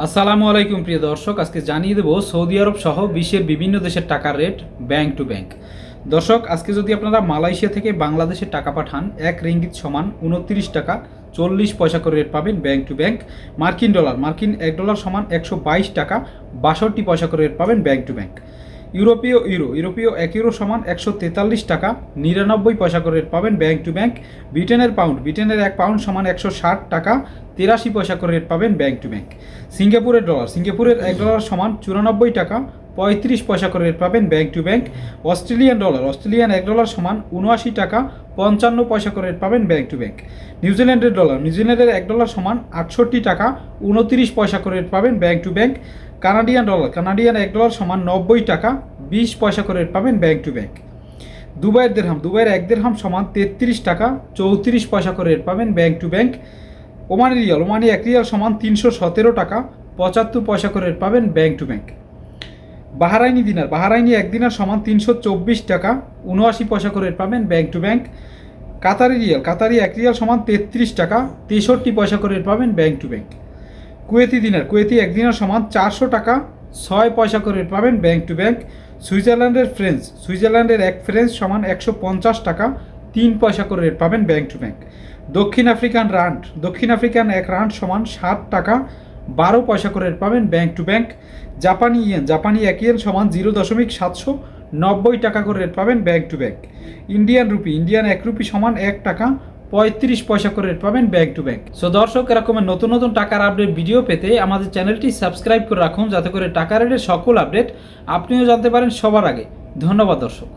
আসসালামু আলাইকুম প্রিয় দর্শক, আজকে জানিয়ে দেবো সৌদি আরব সহ বিশ্বের বিভিন্ন দেশের টাকার রেট ব্যাংক টু ব্যাংক। দর্শক, আজকে যদি আপনারা মালয়েশিয়া থেকে বাংলাদেশে টাকা পাঠান, 1 রিঙ্গিত সমান 29 টাকা 40 পয়সা করে রেট পাবেন ব্যাংক টু ব্যাংক। মার্কিন $1 সমান 122 টাকা 62 পয়সা করে রেট পাবেন ব্যাংক টু ব্যাংক। ইউরোপীয় 1 ইউরো সমান 143 টাকা 99 পয়সা করে রেট পাবেন ব্যাংক টু ব্যাংক। ব্রিটেনের 1 পাউন্ড সমান 160 টাকা 83 পয়সা করে রেট পাবেন ব্যাংক টু ব্যাংক। সিঙ্গাপুরের $1 সমান 94 টাকা 35 পয়সা করে রেট পাবেন ব্যাংক টু ব্যাংক। অস্ট্রেলিয়ান $1 সমান 79 টাকা 55 পয়সা করে রেট পাবেন ব্যাংক টু ব্যাংক। নিউজিল্যান্ডের $1 সমান 68 টাকা 29 পয়সা করে রেট পাবেন ব্যাংক টু ব্যাংক। কানাডিয়ান $1 সমান 90 টাকা 20 পয়সা করে রেট পাবেন ব্যাংক টু ব্যাংক। দুবাইয়ের 1 দিরহাম সমান 33 টাকা 34 পয়সা করে রেট পাবেন bank to bank. Omani 1 Real সমান 317 টাকা 75 পয়সা করে রেট পাবেন ব্যাংক টু ব্যাংক। বাহারাইনি 1 দিনার সমান 324 টাকা 79 পয়সা করে রেট পাবেন bank to bank. Qatari 1 Real সমান 33 টাকা 63 পয়সা করে রেট পাবেন ব্যাংক টু ব্যাংক। কুয়েতি 1 দিনার সমান 400 টাকা 6 পয়সা করে রেট পাবেন ব্যাংক টু ব্যাংক। সুইজারল্যান্ডের 1 ফ্রেঞ্চ সমান 150 টাকা 3 পয়সা করে রেট পাবেন ব্যাংক টু ব্যাংক। দক্ষিণ আফ্রিকান 1 রান্ড সমান 60 টাকা 12 পয়সা করে রেট পাবেন ব্যাংক টু ব্যাংক। জাপানি 1 ইয়েন সমান 0.790 টাকা করে রেট পাবেন bank to bank. Indian 1 rupee সমান 1 টাকা 35 পয়সা করে রেট পাবেন ব্যাংক টু ব্যাংক। সো দর্শক, এরকমের নতুন নতুন টাকার আপডেট ভিডিও পেতে আমাদের চ্যানেলটি সাবস্ক্রাইব করে রাখুন, যাতে করে টাকা রেটের সকল আপডেট আপনিও জানতে পারেন সবার আগে। ধন্যবাদ দর্শক।